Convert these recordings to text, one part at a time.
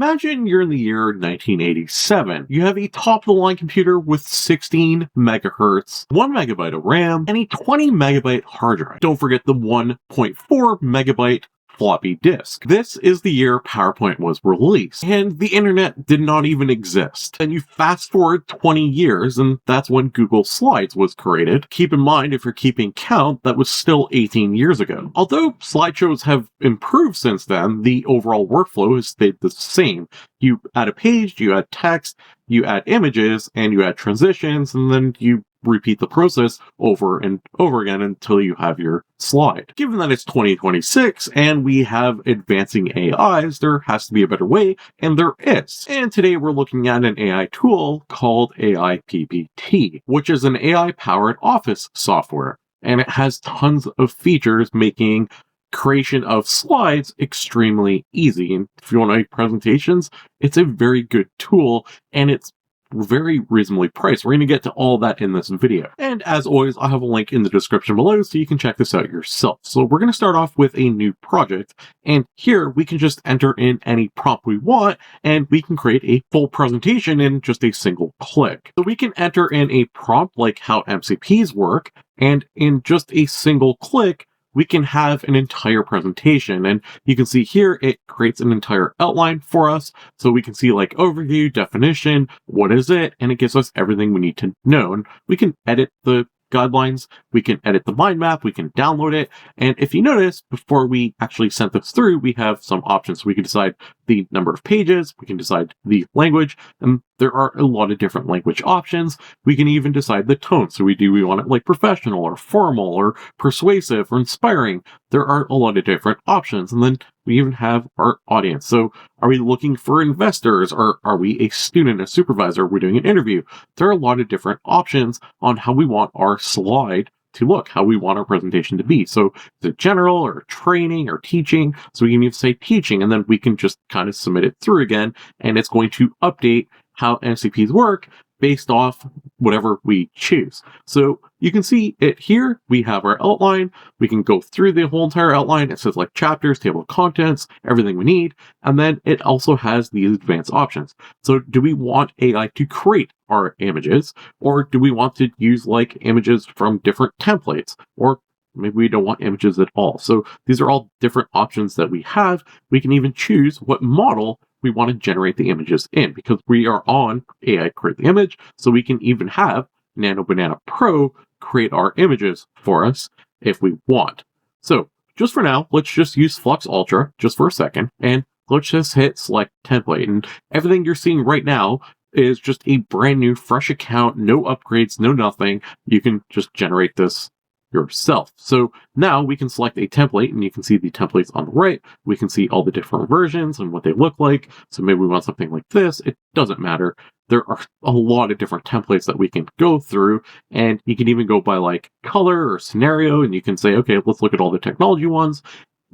Imagine you're in the year 1987. You have a top-of-the-line computer with 16 megahertz, 1 megabyte of RAM, and a 20 megabyte hard drive. Don't forget the 1.4 megabyte floppy disk. This is the year PowerPoint was released, and the internet did not even exist. And you fast forward 20 years, and that's when Google Slides was created. Keep in mind, if you're keeping count, that was still 18 years ago. Although slideshows have improved since then, the overall workflow has stayed the same. You add a page, you add text, you add images, and you add transitions, and then you repeat the process over and over again until you have your slide. Given that it's 2026 and we have advancing AIs, there has to be a better way, and there is. And today we're looking at an AI tool called AiPBT, which is an AI-powered office software. And it has tons of features making creation of slides extremely easy. And if you want to make presentations, it's a very good tool, and it's very reasonably priced. We're going to get to all that in this video. And as always, I'll have a link in the description below so you can check this out yourself. So we're going to start off with a new project, and here we can just enter in any prompt we want, and we can create a full presentation in just a single click. So we can enter in a prompt like how MCPs work, and in just a single click, we can have an entire presentation. And you can see here, it creates an entire outline for us. So we can see like overview, definition, what is it? And it gives us everything we need to know. And we can edit the guidelines, we can edit the mind map, we can download it. And if you notice, before we actually sent this through, we have some options. We can decide the number of pages, we can decide the language, and there are a lot of different language options. We can even decide the tone. So we want it like professional or formal or persuasive or inspiring. There are a lot of different options. And then we even have our audience. So are we looking for investors, or are we a student, a supervisor? We're doing an interview. There are a lot of different options on how we want our slide to look, how we want our presentation to be. So is it general or training or teaching? So we can even say teaching, and then we can just kind of submit it through again, and it's going to update how MCPs work based off whatever we choose. So you can see it here. We have our outline. We can go through the whole entire outline. It says like chapters, table of contents, everything we need. And then it also has these advanced options. So do we want AI to create our images, or do we want to use like images from different templates, or maybe we don't want images at all? So these are all different options that we have. We can even choose what model we want to generate the images in, because we are on AI Create the Image. So we can even have Nano Banana Pro create our images for us if we want. So just for now, let's just use Flux Ultra just for a second, and let's just hit select template. And everything you're seeing right now is just a brand new fresh account, no upgrades, no nothing. You can just generate this yourself. So now we can select a template, and you can see the templates on the right. We can see all the different versions and what they look like. So maybe we want something like this. It doesn't matter. There are a lot of different templates that we can go through, and you can even go by like color or scenario, and you can say, okay, let's look at all the technology ones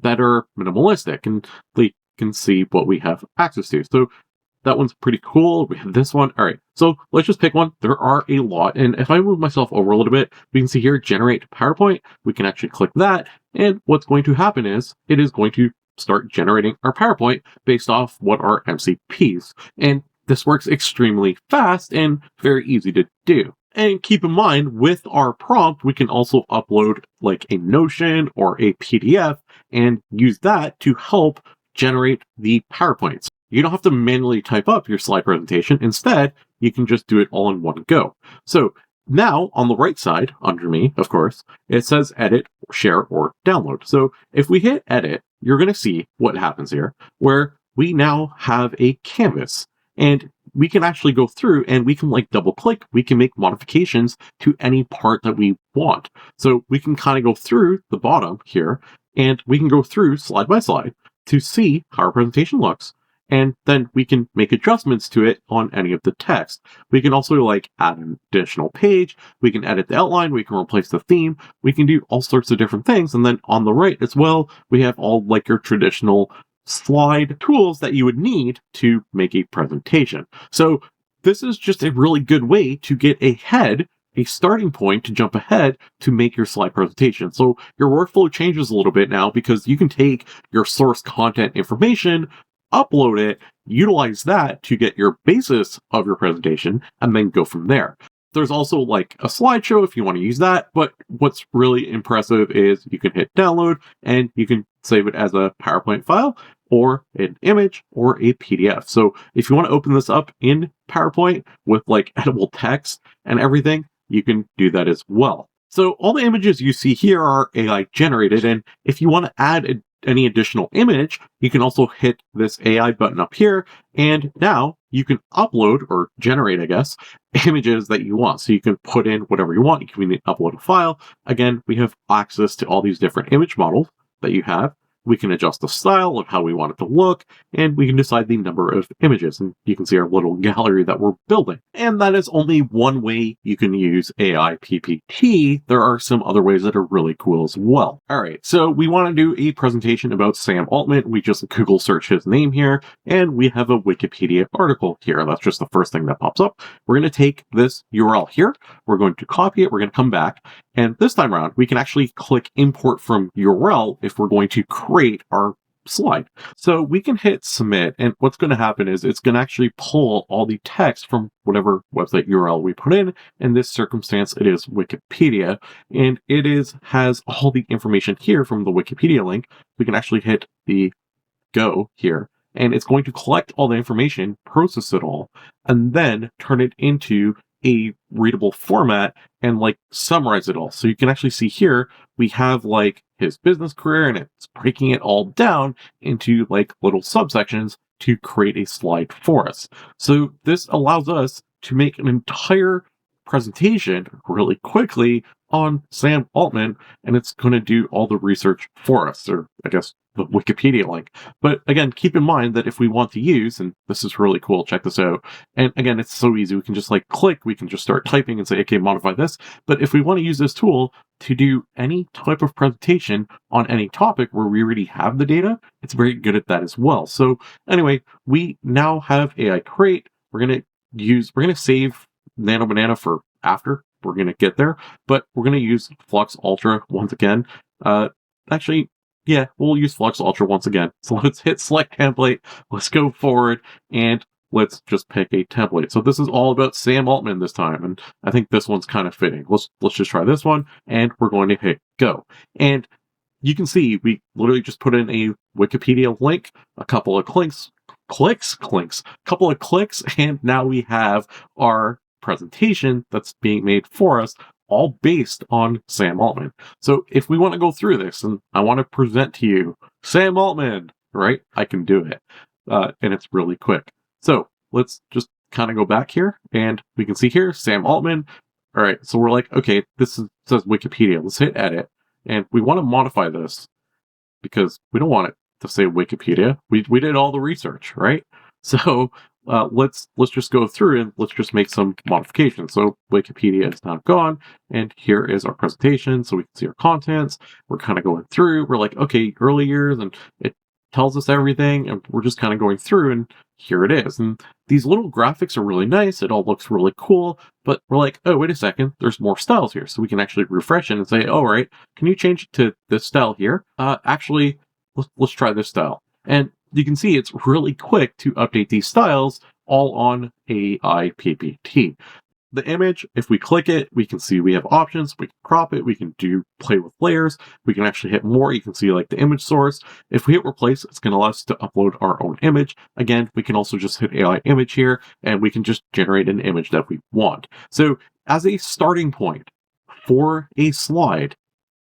that are minimalistic, and they can see what we have access to. So that one's pretty cool. We have this one. All right, so let's just pick one. There are a lot. And if I move myself over a little bit, we can see here, generate PowerPoint. We can actually click that. And what's going to happen is it is going to start generating our PowerPoint based off what our MCPs. And this works extremely fast and very easy to do. And keep in mind, with our prompt, we can also upload like a Notion or a PDF and use that to help generate the PowerPoints. You don't have to manually type up your slide presentation. Instead, you can just do it all in one go. So now on the right side, under me, of course, it says edit, share, or download. So if we hit edit, you're going to see what happens here, where we now have a canvas, and we can actually go through and we can like double click. We can make modifications to any part that we want. So we can kind of go through the bottom here, and we can go through slide by slide to see how our presentation looks. And then we can make adjustments to it on any of the text. We can also like add an additional page. We can edit the outline. We can replace the theme. We can do all sorts of different things. And then on the right as well, we have all like your traditional slide tools that you would need to make a presentation. So this is just a really good way to get ahead, a starting point to jump ahead to make your slide presentation. So your workflow changes a little bit now, because you can take your source content information, upload it, utilize that to get your basis of your presentation, and then go from there. There's also like a slideshow if you want to use that, but what's really impressive is you can hit download and you can save it as a PowerPoint file or an image or a PDF. So if you want to open this up in PowerPoint with like editable text and everything, you can do that as well. So all the images you see here are AI generated, and if you want to add any additional image, you can also hit this AI button up here, and now you can upload or generate, I guess, images that you want. So you can put in whatever you want. You can upload a file. Again, we have access to all these different image models that you have. We can adjust the style of how we want it to look, and we can decide the number of images. And you can see our little gallery that we're building. And that is only one way you can use AIPPT. There are some other ways that are really cool as well. All right, so we want to do a presentation about Sam Altman. We just Google search his name here, and we have a Wikipedia article here. That's just the first thing that pops up. We're going to take this URL here. We're going to copy it. We're going to come back. And this time around, we can actually click import from URL if we're going to create our slide. So we can hit submit, and what's going to happen is it's going to actually pull all the text from whatever website URL we put in. In this circumstance, it is Wikipedia, and it has all the information here from the Wikipedia link. We can actually hit the go here, and it's going to collect all the information, process it all, and then turn it into a readable format and like summarize it all. So you can actually see here, we have like his business career, and it's breaking it all down into like little subsections to create a slide for us. So this allows us to make an entire presentation really quickly on Sam Altman, and it's going to do all the research for us, or I guess the Wikipedia link. But again, keep in mind that if we want to use, and this is really cool, check this out. And again, it's so easy. We can just like click, we can just start typing and say, okay, modify this. But if we want to use this tool to do any type of presentation on any topic where we already have the data, it's very good at that as well. So anyway, we now have AI Create. We're going to save Nano Banana for after. We're going to get there, but we're going to use Flux Ultra once again. Actually, yeah, we'll use Flux Ultra once again. So let's hit select template. Let's go forward and let's just pick a template. So this is all about Sam Altman this time, and I think this one's kind of fitting. Let's just try this one, and we're going to hit go. And you can see we literally just put in a Wikipedia link, a couple of couple of clicks, and now we have our presentation that's being made for us, all based on Sam Altman. So if we want to go through this and I want to present to you Sam Altman, right, I can do it. And it's really quick. So let's just kind of go back here, and we can see here, Sam Altman. All right, so we're like, okay, says Wikipedia. Let's hit edit. And we want to modify this because we don't want it to say Wikipedia. We did all the research, right? So let's just go through and let's just make some modifications. So Wikipedia is now gone, and here is our presentation. So we can see our contents. We're kind of going through. We're like, okay, early years, and it tells us everything, and we're just kind of going through, and here it is. And these little graphics are really nice. It all looks really cool, but we're like, oh, wait a second, there's more styles here. So we can actually refresh it and say, all right, can you change it to this style here? Actually, let's try this style. And you can see it's really quick to update these styles all on AIPBT. The image, if we click it, we can see we have options. We can crop it. We can play with layers. We can actually hit more. You can see like the image source. If we hit replace, it's going to allow us to upload our own image. Again, we can also just hit AI image here, and we can just generate an image that we want. So as a starting point for a slide,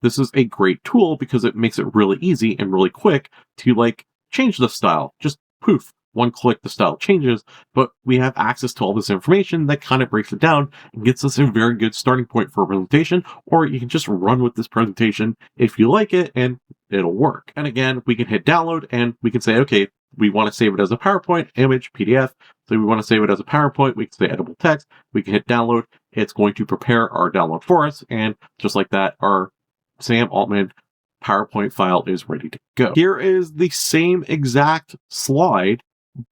this is a great tool because it makes it really easy and really quick to like change the style. Just poof, one click, the style changes, but we have access to all this information that kind of breaks it down and gets us a very good starting point for a presentation, or you can just run with this presentation if you like it and it'll work. And again, we can hit download and we can say, okay, we want to save it as a PowerPoint, image, PDF. So we want to save it as a PowerPoint. We can say editable text. We can hit download. It's going to prepare our download for us. And just like that, our Sam Altman PowerPoint file is ready to go. Here is the same exact slide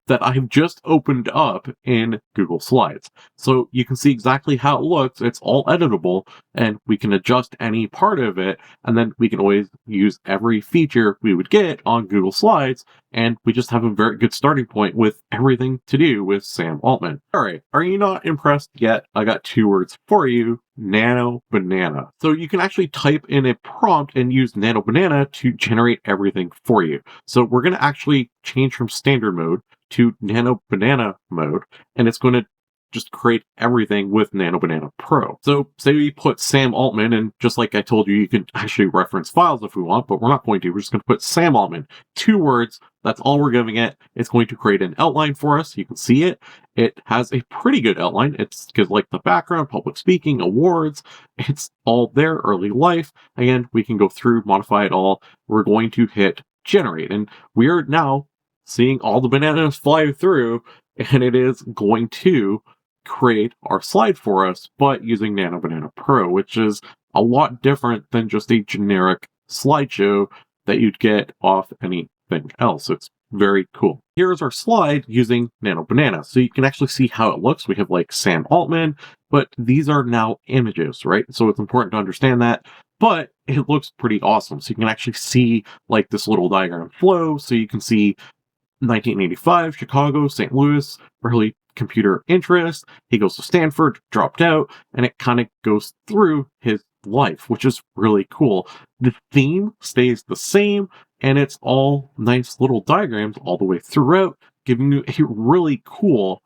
that I've just opened up in Google Slides. So you can see exactly how it looks. It's all editable, and we can adjust any part of it, and then we can always use every feature we would get on Google Slides and we just have a very good starting point with everything to do with Sam Altman. All right, are you not impressed yet? I got 2 words for you: Nano Banana. So you can actually type in a prompt and use Nano Banana to generate everything for you. So we're going to actually change from standard mode to Nano Banana mode, and it's going to just create everything with Nano Banana Pro. So say we put Sam Altman, and just like I told you, you can actually reference files if we want, but we're not going to. We're just going to put Sam Altman, 2 words. That's all we're giving it. It's going to create an outline for us. You can see it. It has a pretty good outline. It's because like the background, public speaking, awards, it's all there, early life. Again, we can go through, modify it all. We're going to hit generate, and we are now seeing all the bananas fly through, and it is going to create our slide for us, but using Nano Banana Pro, which is a lot different than just a generic slideshow that you'd get off anything else. It's very cool. Here's our slide using Nano Banana. So you can actually see how it looks. We have like Sam Altman, but these are now images, right? So it's important to understand that, but it looks pretty awesome. So you can actually see like this little diagram flow. So you can see 1985, Chicago, St. Louis, early computer interest. He goes to Stanford, dropped out, and it kind of goes through his life, which is really cool. The theme stays the same, and it's all nice little diagrams all the way throughout, giving you a really cool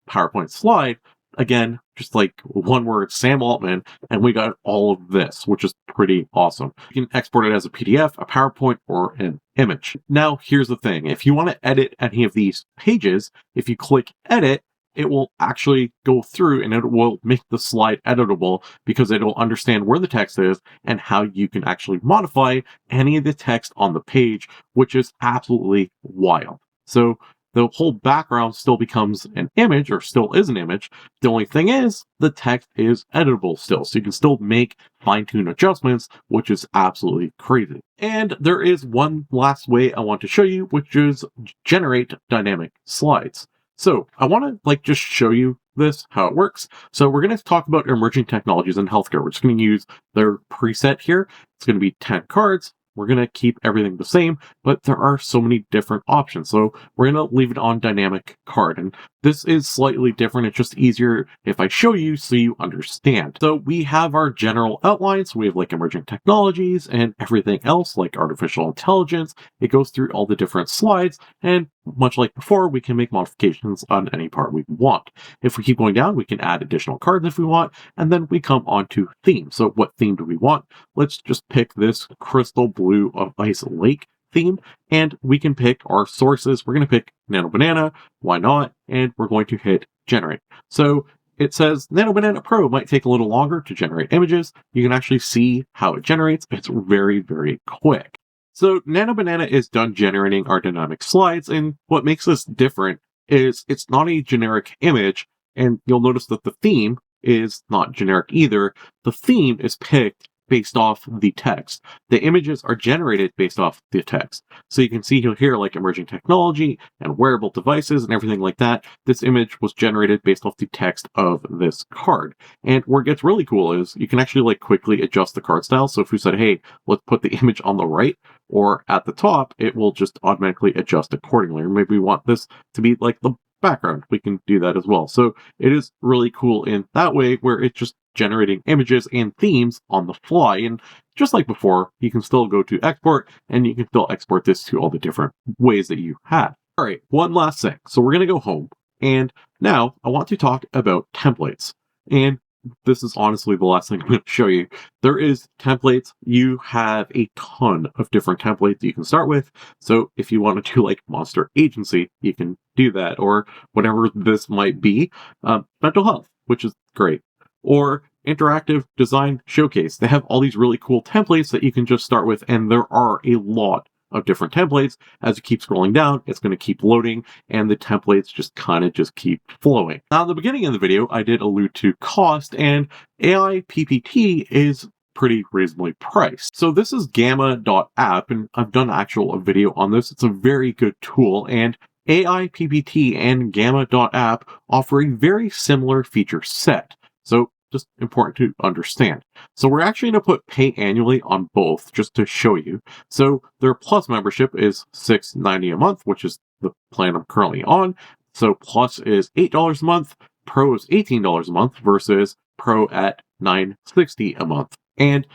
PowerPoint slide. Again, just like 1 word, Sam Altman, and we got all of this, which is pretty awesome. You can export it as a PDF, a PowerPoint, or an image. Now, here's the thing. If you want to edit any of these pages, if you click edit, it will actually go through and it will make the slide editable because it will understand where the text is and how you can actually modify any of the text on the page, which is absolutely wild. So the whole background still becomes an image, or still is an image. The only thing is, the text is editable still, so you can still make fine-tune adjustments, which is absolutely crazy. And there is one last way I want to show you, which is generate dynamic slides. So I want to just show you this, how it works. So we're going to talk about emerging technologies in healthcare. We're just going to use their preset here. It's going to be 10 cards. We're going to keep everything the same, but there are so many different options. So we're going to leave it on dynamic card. And this is slightly different. It's just easier if I show you so you understand. So we have our general outline. So we have like emerging technologies and everything else like artificial intelligence. It goes through all the different slides. And much like before, we can make modifications on any part we want. If we keep going down, we can add additional cards if we want. And then we come on to theme. So what theme do we want? Let's just pick this crystal blue of ice lake theme, and we can pick our sources. We're going to pick Nano Banana. Why not? And we're going to hit generate. So it says Nano Banana Pro might take a little longer to generate images. You can actually see how it generates. It's very, very quick. So Nano Banana is done generating our dynamic slides, and what makes this different is it's not a generic image, and you'll notice that the theme is not generic either. The theme is picked based off the text. The images are generated based off the text. So you can see here like emerging technology and wearable devices and everything like that. This image was generated based off the text of this card. And where it gets really cool is you can actually quickly adjust the card style. So if we said, hey, let's put the image on the right or at the top, it will just automatically adjust accordingly. Or maybe we want this to be like the background. We can do that as well. So it is really cool in that way where it's just generating images and themes on the fly. And just like before, you can still go to export and you can still export this to all the different ways that you have. All right, one last thing. So we're going to go home. And now I want to talk about templates. And this is honestly the last thing I'm going to show you. There is templates. You have a ton of different templates you can start with. So if you want to do like Monster Agency, you can do that, or whatever this might be. Mental health, which is great. Or interactive design showcase. They have all these really cool templates that you can just start with, and there are a lot of different templates. As you keep scrolling down, it's going to keep loading, and the templates just keep flowing. Now, in the beginning of the video, I did allude to cost, and AIPPT is pretty reasonably priced. So this is gamma.app, and I've done a video on this. It's a very good tool, and AIPPT and gamma.app offer a very similar feature set. So just important to understand. So we're actually going to put pay annually on both just to show you. So their Plus membership is $6.90 a month, which is the plan I'm currently on. So Plus is $8 a month, Pro is $18 a month versus Pro at $9.60 a month. And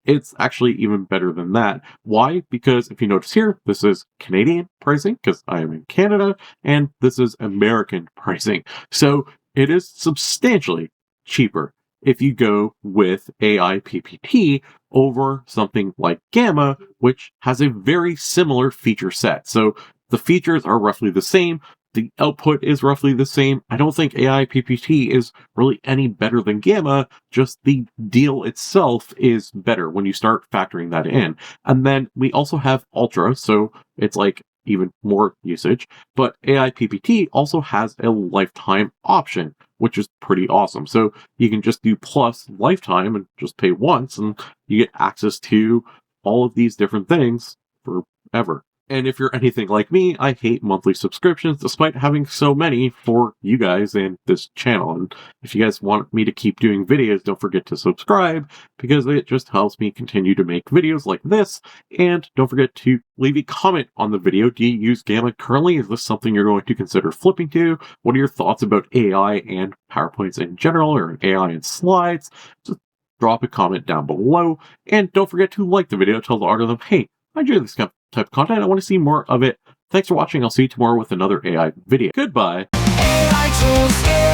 it's actually even better than that. Why? Because if you notice here, this is Canadian pricing because I am in Canada, and this is American pricing. So it is substantially cheaper if you go with AIPPT over something like Gamma, which has a very similar feature set. So the features are roughly the same. The output is roughly the same. I don't think AIPPT is really any better than Gamma, just the deal itself is better when you start factoring that in. And then we also have Ultra, so it's like even more usage, but AIPPT also has a lifetime option, which is pretty awesome. So you can just do Plus lifetime and just pay once, and you get access to all of these different things forever. And if you're anything like me, I hate monthly subscriptions despite having so many for you guys and this channel. And if you guys want me to keep doing videos, don't forget to subscribe because it just helps me continue to make videos like this. And don't forget to leave a comment on the video. Do you use Gamma currently? Is this something you're going to consider flipping to? What are your thoughts about AI and PowerPoints in general, or AI and slides? Just drop a comment down below. And don't forget to like the video, tell the algorithm, hey, I enjoy this type of content. I want to see more of it. Thanks for watching. I'll see you tomorrow with another AI video. Goodbye. AI tools.